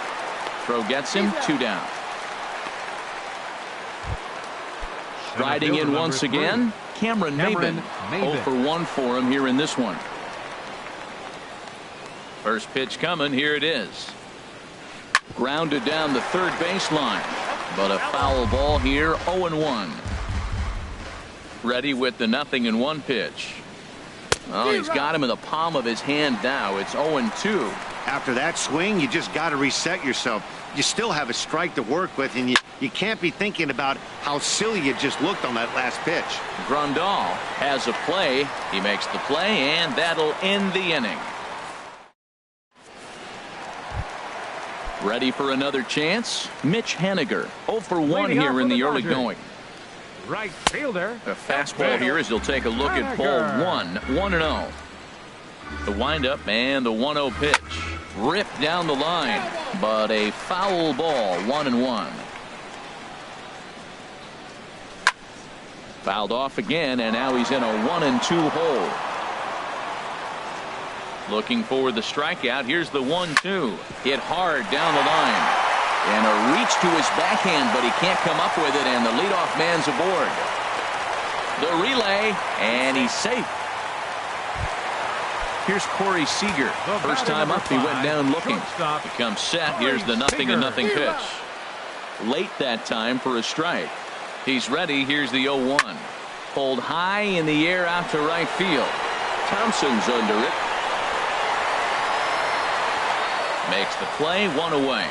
[SPEAKER 1] Throw gets him. 2 down. Striding in once again, Cameron Maybin. 0-for-1 for him here in this one. First pitch coming. Here it is. Grounded down the third baseline. But a foul ball here. 0-1. Ready with the 0-1 pitch. Oh, he's got him in the palm of his hand now. It's 0-2.
[SPEAKER 4] After that swing, you just got to reset yourself. You still have a strike to work with, and you can't be thinking about how silly you just looked on that last pitch.
[SPEAKER 1] Grandal has a play. He makes the play, and that'll end the inning. Ready for another chance? Mitch Henniger. 0-for-1 here in the early going.
[SPEAKER 3] Right fielder.
[SPEAKER 1] A fastball here as he'll take a look at ball 1. 1-0. The windup and the 1-0 pitch. Ripped down the line, but a foul ball. 1-1. Fouled off again, and now he's in a 1-2 hole. Looking for the strikeout. Here's the 1-2. Hit hard down the line. And a reach to his backhand, but he can't come up with it, and the leadoff man's aboard. The relay, and he's safe. Here's Corey Seager. First time up, he went down looking. He comes set. Here's the 0-0 pitch. Late that time for a strike. He's ready. Here's the 0-1. Pulled high in the air out to right field. Thompson's under it. Makes the play. 1 away.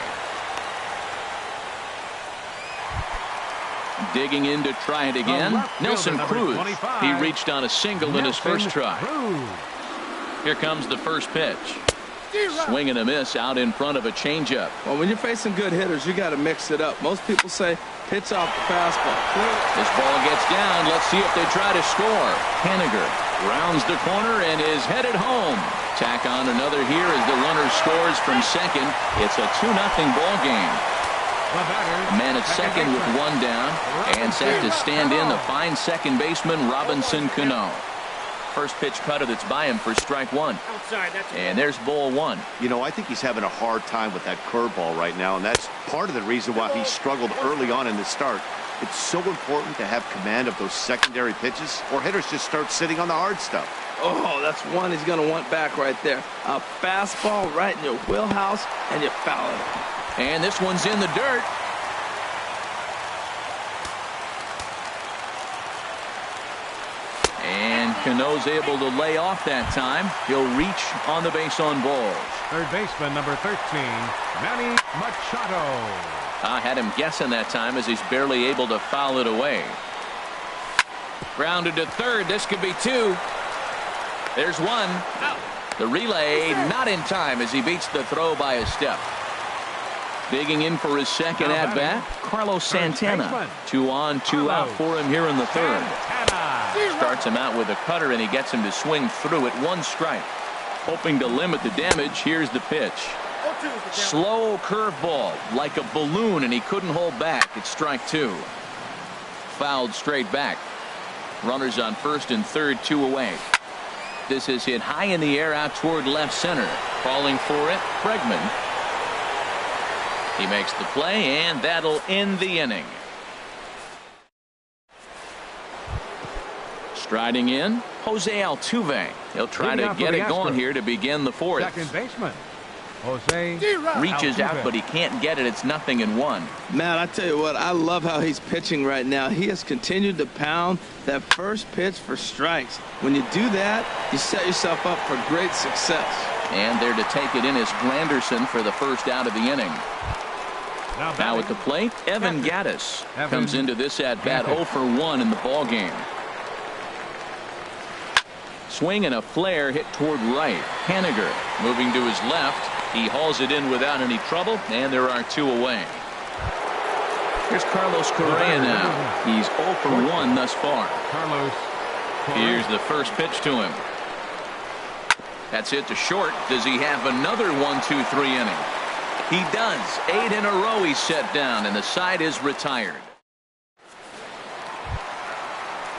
[SPEAKER 1] Digging in to try it again. Nelson Cruz. He reached on a single in his first try. Here comes the first pitch. Swing and a miss out in front of a changeup.
[SPEAKER 2] Well, when you're facing good hitters, you got to mix it up. Most people say pitch off the fastball.
[SPEAKER 1] This ball gets down. Let's see if they try to score. Henniger rounds the corner and is headed home. Tack on another here as the runner scores from second. It's a 2-0 ball game.
[SPEAKER 3] batter,
[SPEAKER 1] Man at second with one down, and set to stand in the fine second baseman Robinson Cano. First pitch cutter that's by him for strike one. And there's ball one.
[SPEAKER 4] You know, I think he's having a hard time with that curveball right now, and that's part of the reason why he struggled early on in the start. It's so important to have command of those secondary pitches, or hitters just start sitting on the hard stuff.
[SPEAKER 2] Oh, that's one he's going to want back right there. A fastball right in your wheelhouse, and you foul it.
[SPEAKER 1] And this one's in the dirt. And Cano's able to lay off that time. He'll reach on the base on balls.
[SPEAKER 3] Third baseman, number 13, Manny Machado.
[SPEAKER 1] I had him guessing that time as he's barely able to foul it away. Grounded to third. This could be two. There's one. The relay not in time as he beats the throw by a step. Digging in for his second at bat, Carlos Santana. 2 on, 2 out for him here in the third. Starts him out with a cutter and he gets him to swing through it. 1 strike. Hoping to limit the damage. Here's the pitch. Slow curveball like a balloon, and he couldn't hold back. It's strike 2. Fouled straight back. Runners on first and third, 2 away. This is hit high in the air out toward left center. Calling for it, Bregman. He makes the play, and that'll end the inning. Striding in, Jose Altuve. He'll try to get it going here to begin the fourth.
[SPEAKER 3] Second baseman, Jose
[SPEAKER 1] Reaches
[SPEAKER 3] Altuve.
[SPEAKER 1] out, but he can't get it. It's 0-1.
[SPEAKER 2] Man, I tell you what, I love how he's pitching right now. He has continued to pound that first pitch for strikes. When you do that, you set yourself up for great success.
[SPEAKER 1] And there to take it in is Granderson for the first out of the inning. Now at the plate, Evan Gattis comes into this at-bat 0 for 1 in the ballgame. Swing and a flare hit toward right. Haniger moving to his left. He hauls it in without any trouble, and there are 2 away. Here's Carlos Correa now. He's 0 for 1 thus far.
[SPEAKER 3] Carlos Correa.
[SPEAKER 1] Here's the first pitch to him. That's hit to short. Does he have another 1-2-3 inning? He does. 8 in a row he's set down, and the side is retired.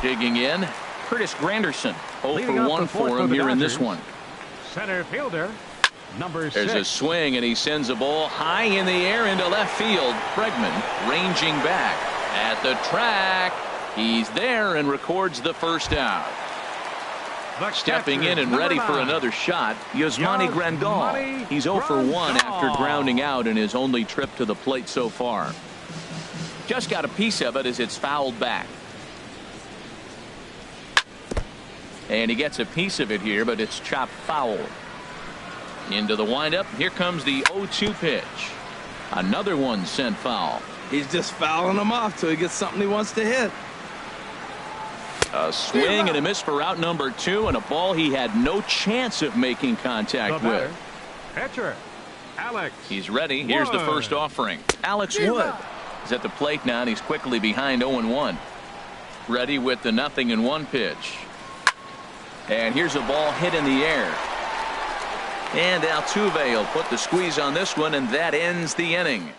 [SPEAKER 1] Digging in, Curtis Granderson. 0 for 1 for him here in this one.
[SPEAKER 3] Center fielder, number 6.
[SPEAKER 1] There's a swing, and he sends a ball high in the air into left field. Bregman ranging back at the track. He's there and records the first out. Stepping in and ready for another shot, Yasmani Grandal. He's 0 for 1 after grounding out in his only trip to the plate so far. Just got a piece of it as it's fouled back. And he gets a piece of it here, but it's chopped foul. Into the windup. Here comes the 0-2 pitch. Another one sent foul.
[SPEAKER 2] He's just fouling them off till he gets something he wants to hit.
[SPEAKER 1] A swing and a miss for out number 2, and a ball he had no chance of making contact with.
[SPEAKER 3] Pitcher, Alex.
[SPEAKER 1] He's ready. Here's the first offering. Alex Wood is at the plate now, and he's quickly behind 0-1. Ready with the 0-1 pitch. And here's a ball hit in the air. And Altuve will put the squeeze on this one, and that ends the inning.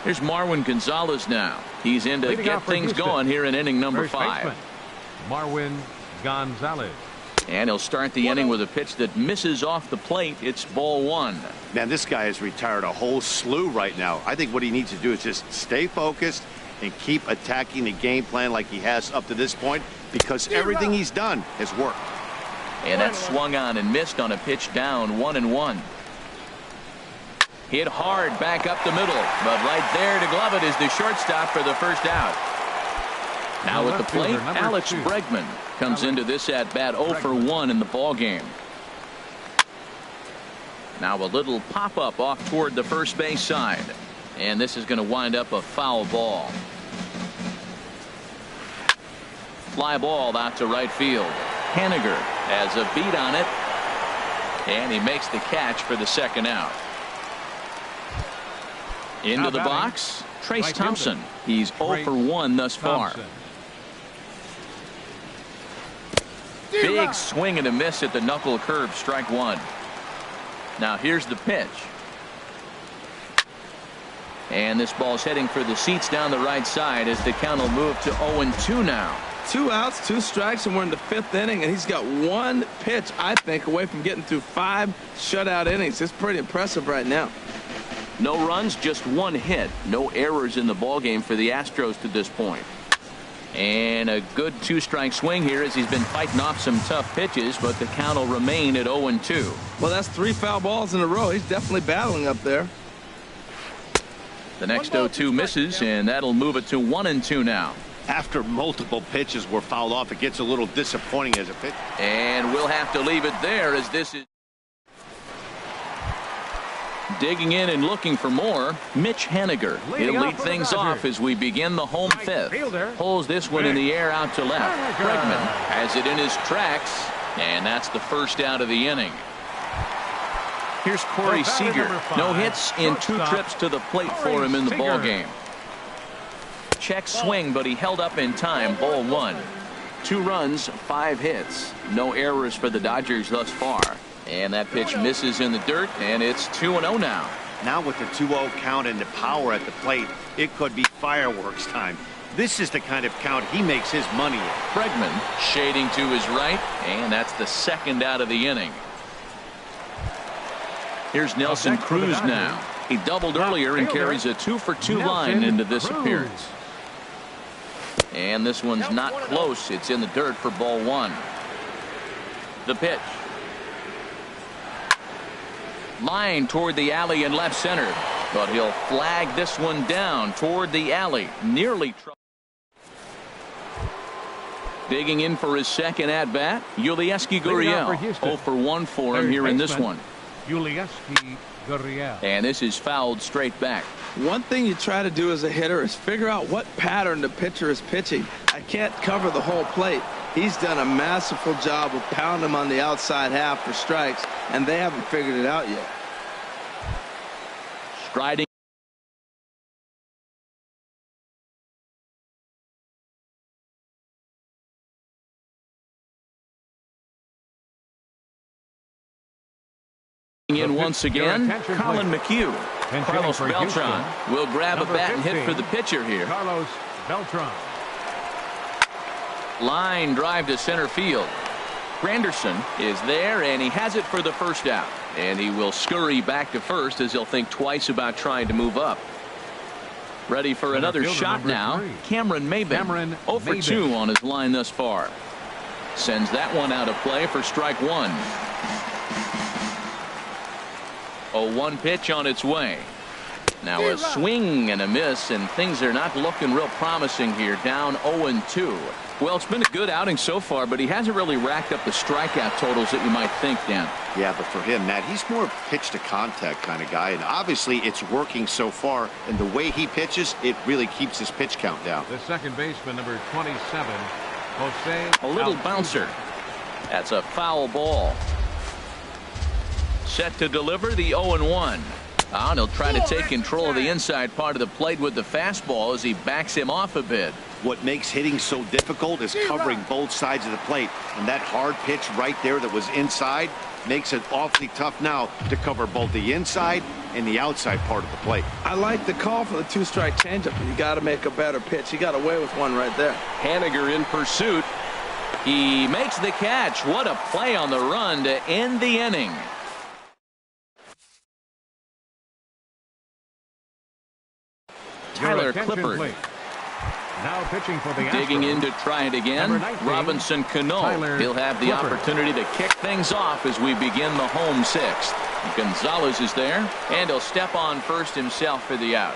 [SPEAKER 1] Here's Marwin Gonzalez now. He's in to get things going here in inning number 5.
[SPEAKER 3] Marwin Gonzalez.
[SPEAKER 1] And he'll start the inning with a pitch that misses off the plate. It's ball 1.
[SPEAKER 4] Man, this guy has retired a whole slew right now. I think what he needs to do is just stay focused and keep attacking the game plan like he has up to this point, because everything he's done has worked.
[SPEAKER 1] And that swung on and missed on a pitch down 1-1. Hit hard back up the middle, but right there to glove it is the shortstop for the first out. Now at the plate, Alex Bregman comes into this at bat 0 for 1 in the ball game. Now a little pop up off toward the first base side, and this is going to wind up a foul ball. Fly ball out to right field. Haniger has a beat on it, and he makes the catch for the second out. Into the box, Trace Thompson. He's 0 for 1 thus far. Big swing and a miss at the knuckle curve, strike 1. Now here's the pitch. And this ball's heading for the seats down the right side as the count will move to 0-2 now.
[SPEAKER 2] 2 outs, 2 strikes, and we're in the 5th inning, and he's got 1 pitch, I think, away from getting through 5 shutout innings. It's pretty impressive right now.
[SPEAKER 1] No runs, just 1 hit. No errors in the ballgame for the Astros to this point. And a good 2-strike swing here as he's been fighting off some tough pitches, but the count will remain at 0-2.
[SPEAKER 2] Well, that's 3 foul balls in a row. He's definitely battling up there.
[SPEAKER 1] The next 0-2 misses, and that'll move it to 1-2 now.
[SPEAKER 4] After multiple pitches were fouled off, it gets a little disappointing as a pitch.
[SPEAKER 1] And we'll have to leave it there as this is digging in and looking for more. Mitch Haniger. He'll lead things off as we begin the home 5th. Pulls this one in the air out to left. Bregman has it in his tracks, and that's the first out of the inning. Here's Corey Seager. No hits in 2 trips to the plate for him in the ball game. Check swing, but he held up in time. Ball 1. 2 runs, 5 hits. No errors for the Dodgers thus far. And that pitch misses in the dirt, and it's 2-0 now.
[SPEAKER 4] Now with the 2-0 count and the power at the plate, it could be fireworks time. This is the kind of count he makes his money in.
[SPEAKER 1] Bregman shading to his right, and that's the 2nd out of the inning. Here's Nelson Cruz now. He doubled earlier and carries a 2-for-2 line into this appearance. And this one's not close. It's in the dirt for ball 1. The pitch. Line toward the alley in left center. But he'll flag this one down toward the alley. Nearly trouble. Digging in for his 2nd at-bat, Yulieski Gurriel. 0-for-1 for him here in this one.
[SPEAKER 3] Yulieski Gurriel.
[SPEAKER 1] And this is fouled straight back.
[SPEAKER 2] One thing you try to do as a hitter is figure out what pattern the pitcher is pitching. I can't cover the whole plate. He's done a masterful job of pounding him on the outside half for strikes, and they haven't figured it out yet.
[SPEAKER 1] Striding in once again, Colin McHugh. Carlos Beltran will grab a bat and hit for the pitcher here.
[SPEAKER 3] Carlos Beltran.
[SPEAKER 1] Line drive to center field. Granderson is there, and he has it for the 1st out. And he will scurry back to first as he'll think twice about trying to move up. Ready for another shot now. Cameron Maybin. 0-for-2 on his line thus far. Sends that one out of play for strike 1. 0-1 pitch on its way. Now a swing and a miss, and things are not looking real promising here. Down 0-2. Well, it's been a good outing so far, but he hasn't really racked up the strikeout totals that you might think, Dan.
[SPEAKER 4] Yeah, but for him, Matt, he's more pitch to contact kind of guy, and obviously it's working so far, and the way he pitches, it really keeps his pitch count down.
[SPEAKER 3] The second baseman, number 27, Jose.
[SPEAKER 1] A little bouncer. That's a foul ball. Set to deliver the 0-1. And he'll try to take control of the inside part of the plate with the fastball as he backs him off a bit.
[SPEAKER 4] What makes hitting so difficult is covering both sides of the plate, and that hard pitch right there that was inside makes it awfully tough now to cover both the inside and the outside part of the plate.
[SPEAKER 2] I like the call for the 2-strike changeup, but you got to make a better pitch. He got away with one right there.
[SPEAKER 1] Haniger in pursuit. He makes the catch. What a play on the run to end the inning. Tyler Clippard.
[SPEAKER 3] Now pitching for the
[SPEAKER 1] digging
[SPEAKER 3] Astros.
[SPEAKER 1] in to try it again.
[SPEAKER 3] 19,
[SPEAKER 1] Robinson Cano. He'll have the opportunity to kick things off as we begin the home 6th. Gonzalez is there, and he'll step on first himself for the out.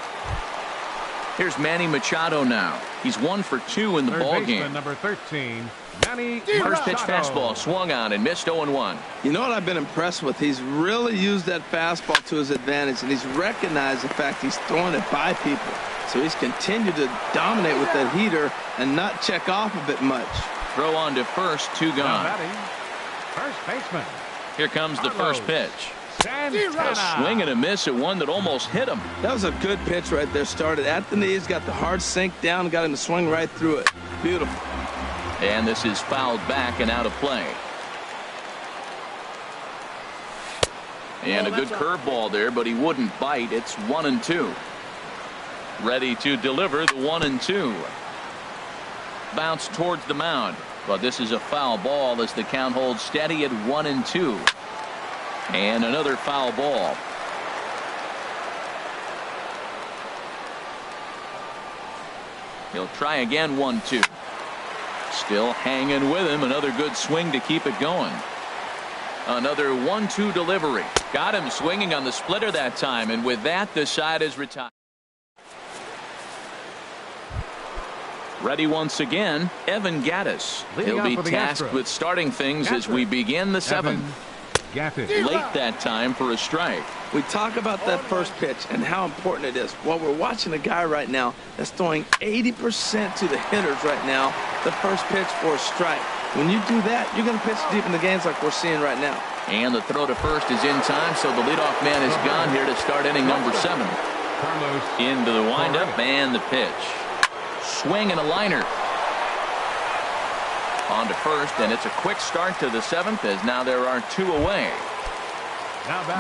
[SPEAKER 1] Here's Manny Machado now. He's 1-for-2 in the ball game.
[SPEAKER 3] Number 13, Manny
[SPEAKER 1] First pitch
[SPEAKER 3] Machado.
[SPEAKER 1] fastball swung on and missed 0-1.
[SPEAKER 2] You know what I've been impressed with? He's really used that fastball to his advantage, and he's recognized the fact he's throwing it by people. So he's continued to dominate with that heater and not check off of it much.
[SPEAKER 1] Throw on to first, 2 gone.
[SPEAKER 3] First baseman.
[SPEAKER 1] Here comes the first pitch.
[SPEAKER 3] Santana.
[SPEAKER 1] A swing and a miss at one that almost hit him.
[SPEAKER 2] That was a good pitch right there. Started at the knees, got the hard sink down, got him to swing right through it. Beautiful.
[SPEAKER 1] And this is fouled back and out of play. And a good curveball there, but he wouldn't bite. It's 1-2. Ready to deliver the 1-2. Bounce towards the mound. But this is a foul ball as the count holds steady at 1-2. And another foul ball. He'll try again, 1-2. Still hanging with him. Another good swing to keep it going. Another 1-2 delivery. Got him swinging on the splitter that time, and with that, the side is retired. Ready once again, Evan Gattis. He'll be tasked with starting things as we begin the 7th. Late that time for a strike.
[SPEAKER 2] We talk about that first pitch and how important it is. Well, we're watching a guy right now that's throwing 80% to the hitters right now, the first pitch for a strike. When you do that, you're going to pitch deep in the games like we're seeing right now.
[SPEAKER 1] And the throw to first is in time, so the leadoff man is gone here to start inning number 7. Into the windup and the pitch. Swing and a liner. On to first, and it's a quick start to the 7th as now there are 2 away.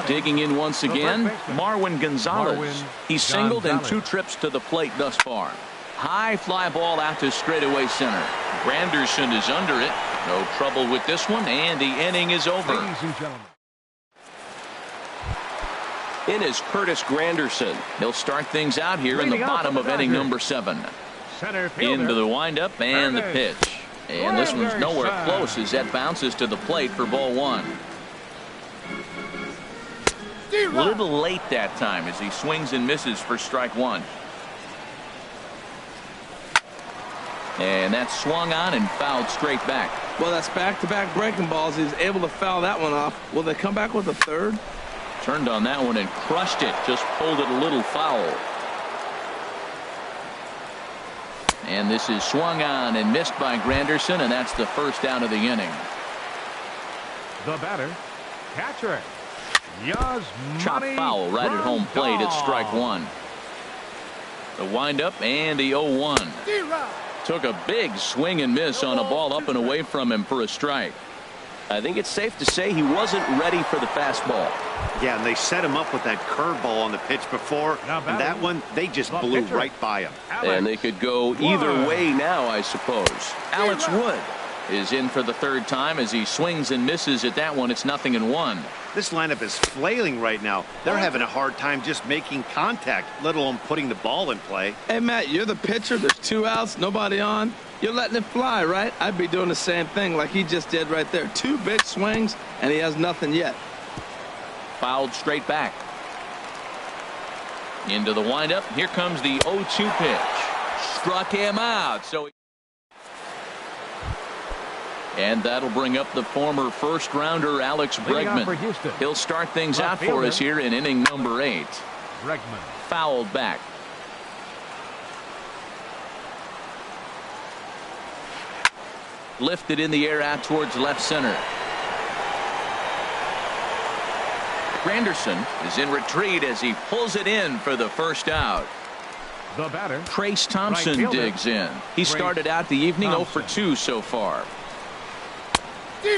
[SPEAKER 1] Digging in once again, Marwin Gonzalez. He's singled in 2 trips to the plate thus far. High fly ball out to straightaway center. Granderson is under it. No trouble with this one, and the inning is over. In is Curtis Granderson. He'll start things out here in the bottom of inning number 7. Into the windup and the pitch. And this one's nowhere close as that bounces to the plate for ball 1. A little late that time as he swings and misses for strike 1. And that's swung on and fouled straight back.
[SPEAKER 2] Well, that's back-to-back breaking balls. He's able to foul that one off. Will they come back with a third?
[SPEAKER 1] Turned on that one and crushed it. Just pulled it a little foul. And this is swung on and missed by Granderson, and that's the first out of the inning.
[SPEAKER 3] The batter, catcher,
[SPEAKER 1] Chop foul right at home plate at strike 1. The windup and the 0-1. Took a big swing and miss on a ball up and away from him for a strike. I think it's safe to say he wasn't ready for the fastball.
[SPEAKER 4] Yeah, and they set him up with that curveball on the pitch before, and that one, they just blew right by him.
[SPEAKER 1] And they could go either way now, I suppose. Alex Wood is in for the 3rd time as he swings and misses at that one. It's 0-1.
[SPEAKER 4] This lineup is flailing right now. They're having a hard time just making contact, let alone putting the ball in play.
[SPEAKER 2] Hey, Matt, you're the pitcher. There's 2 outs, nobody on. You're letting it fly, right? I'd be doing the same thing like he just did right there. 2 big swings, and he has nothing yet.
[SPEAKER 1] Fouled straight back. Into the windup. Here comes the 0-2 pitch. Struck him out. And that'll bring up the former first-rounder Alex Bregman. He'll start things out for us here in inning number 8.
[SPEAKER 3] Bregman.
[SPEAKER 1] Fouled back. Lifted in the air out towards left center. Granderson is in retreat as he pulls it in for the first out.
[SPEAKER 3] The batter,
[SPEAKER 1] Trace Thompson digs in. He started out the evening 0 for 2 so far.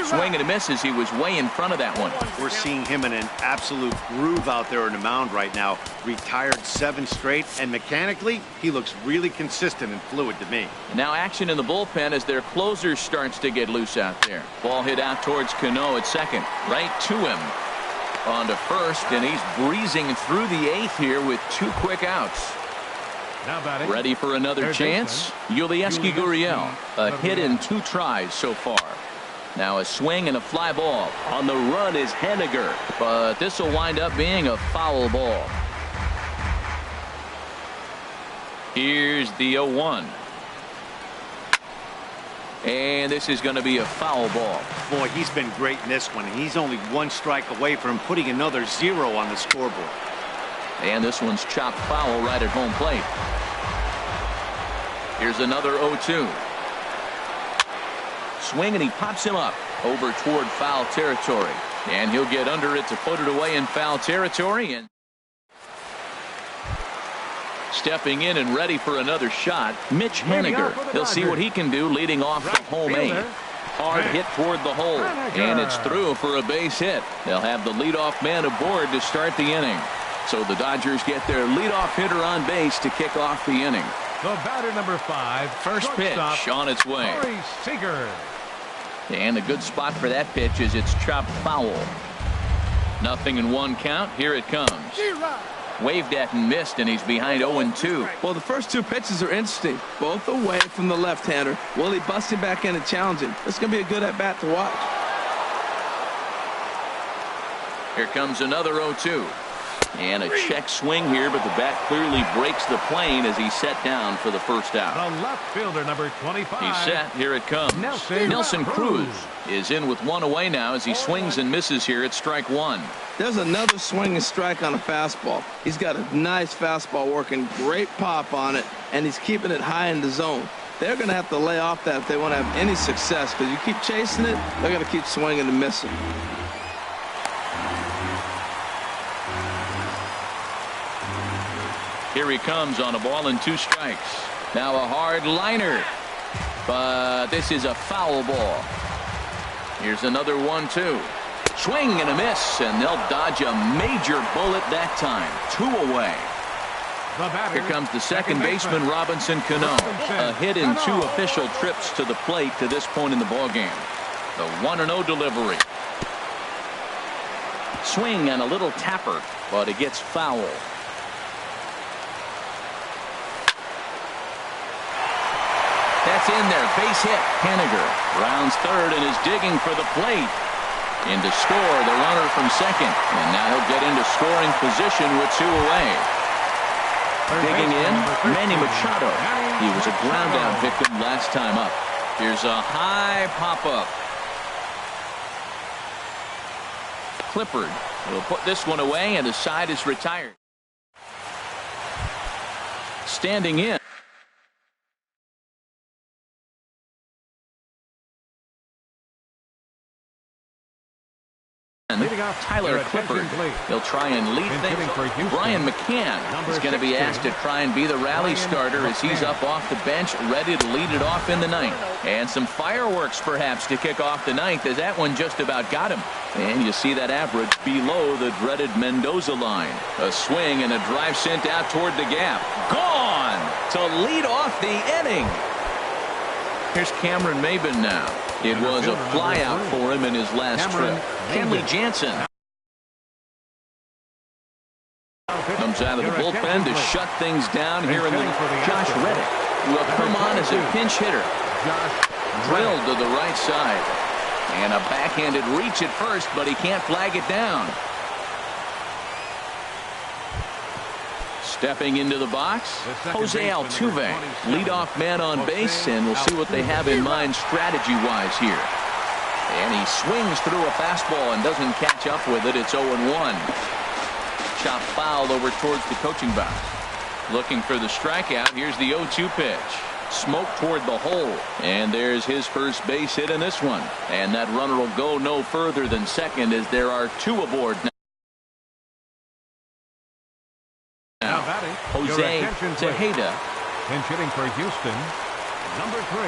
[SPEAKER 1] Swing and a miss as he was way in front of that one.
[SPEAKER 4] We're seeing him in an absolute groove out there in the mound right now. Retired 7 straight, and mechanically, he looks really consistent and fluid to me.
[SPEAKER 1] Now action in the bullpen as their closer starts to get loose out there. Ball hit out towards Cano at second. Right to him. On to first, and he's breezing through the 8th here with 2 quick outs. Ready for another chance? Yulieski Gurriel. A hit in 2 tries so far. Now a swing and a fly ball. On the run is Henniger, but this will wind up being a foul ball. Here's the 0-1. And this is going to be a foul ball.
[SPEAKER 4] Boy, he's been great in this one, and he's only 1 strike away from putting another 0 on the scoreboard.
[SPEAKER 1] And this one's chopped foul right at home plate. Here's another 0-2. Swing, and he pops him up over toward foul territory. And he'll get under it to put it away in foul territory. And stepping in and ready for another shot, Mitch Henniger. He'll see what he can do leading off the home 8. Hard hit toward the hole, and it's through for a base hit. They'll have the leadoff man aboard to start the inning. So the Dodgers get their leadoff hitter on base to kick off the inning.
[SPEAKER 3] The batter, number 5.
[SPEAKER 1] First pitch on its way.
[SPEAKER 3] Corey Seager.
[SPEAKER 1] And a good spot for that pitch is it's chopped foul. 0-1 count. Here it comes. Waved at and missed, and he's behind 0-2.
[SPEAKER 2] Well, the first 2 pitches are interesting. Both away from the left-hander. Will he bust him back in and challenge him? It's going to be a good at-bat to watch.
[SPEAKER 1] Here comes another 0-2. And a check swing here, but the bat clearly breaks the plane as he's set down for the first out.
[SPEAKER 3] The left fielder, number 25.
[SPEAKER 1] He's set. Here it comes. Nelson Cruz is in with 1 away now as he swings and misses here at strike 1.
[SPEAKER 2] There's another swing and strike on a fastball. He's got a nice fastball working, great pop on it, and he's keeping it high in the zone. They're going to have to lay off that if they want to have any success, because you keep chasing it, they're going to keep swinging and missing.
[SPEAKER 1] Here he comes on a ball and 2 strikes. Now a hard liner, but this is a foul ball. Here's another 1-2. Swing and a miss, and they'll dodge a major bullet that time. 2 away. Here comes the second baseman, Robinson Cano. A hit in 2 official trips to the plate to this point in the ballgame. The 1-0 delivery. Swing and a little tapper, but it gets foul. That's in there. Base hit. Henniger rounds third and is digging for the plate. In to score the runner from second. And now he'll get into scoring position with 2 away. Digging in, Manny Machado. He was a ground out victim last time up. Here's a high pop-up. Clippard will put this one away, and the side is retired. Standing in. Tyler Clippard. He'll try and lead things. Brian McCann is going to be asked to try and be the rally starter as he's up off the bench, ready to lead it off in the 9th. And some fireworks perhaps to kick off the 9th, as that one just about got him. And you see that average below the dreaded Mendoza line. A swing and a drive sent out toward the gap. Gone to lead off the inning. Here's Cameron Maybin now. It was a flyout for him in his last trip. Kenley Jansen comes out of the bullpen to shut things down here in the Josh Reddick will come on as a pinch hitter. Drilled to the right side. And a backhanded reach at first, but he can't flag it down. Stepping into the box, Jose Altuve, leadoff man on base, and we'll see what they have in mind strategy-wise here. And he swings through a fastball and doesn't catch up with it. It's 0-1. Chop foul over towards the coaching box. Looking for the strikeout. Here's the 0-2 pitch. Smoke toward the hole. And there's his first base hit in this one. And that runner will go no further than second as there are 2 aboard now. Jose Tejeda.
[SPEAKER 3] Pinch hitting for Houston, number 3.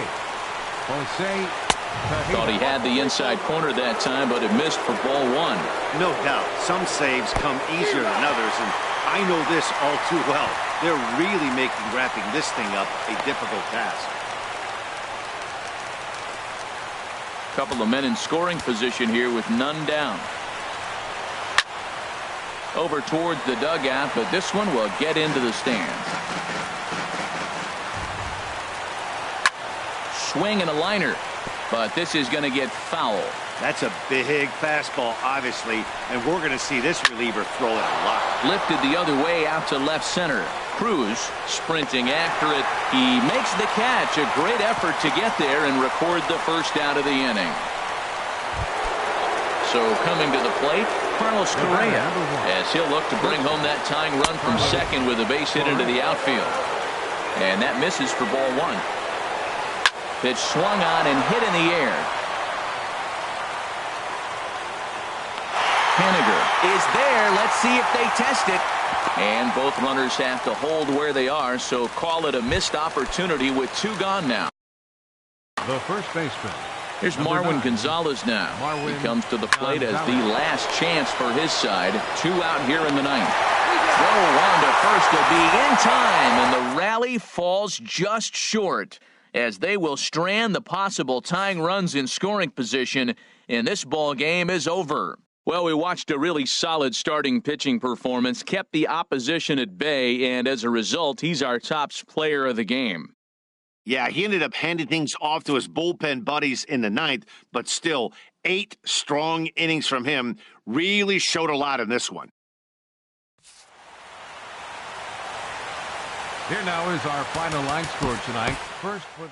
[SPEAKER 3] Jose Tejeda.
[SPEAKER 1] Thought he had the inside corner that time, but it missed for ball 1.
[SPEAKER 4] No doubt. Some saves come easier than others, and I know this all too well. They're really making wrapping this thing up a difficult task.
[SPEAKER 1] Couple of men in scoring position here with none down. Over towards the dugout, but this one will get into the stands. Swing and a liner, but this is going to get foul.
[SPEAKER 4] That's a big fastball, obviously, and we're going to see this reliever throw it a lot.
[SPEAKER 1] Lifted the other way out to left center. Cruz sprinting after it. He makes the catch. A great effort to get there and record the first out of the inning. So coming to the plate, Carlos Correa, as he'll look to bring home that tying run from second with a base hit into the outfield. And that misses for ball 1. Pitch swung on and hit in the air. Henniger is there. Let's see if they test it. And both runners have to hold where they are, so call it a missed opportunity with 2 gone now.
[SPEAKER 3] The first baseman.
[SPEAKER 1] Here's Marwin Gonzalez now. He comes to the plate as the last chance for his side. 2 out here in the 9th. throw on to first will be in time, and the rally falls just short as they will strand the possible tying runs in scoring position, and this ball game is over. Well, we watched a really solid starting pitching performance, kept the opposition at bay, and as a result, he's our top player of the game.
[SPEAKER 4] Yeah, he ended up handing things off to his bullpen buddies in the ninth, but still, 8 strong innings from him really showed a lot in this one.
[SPEAKER 3] Here now is our final line score tonight. First for the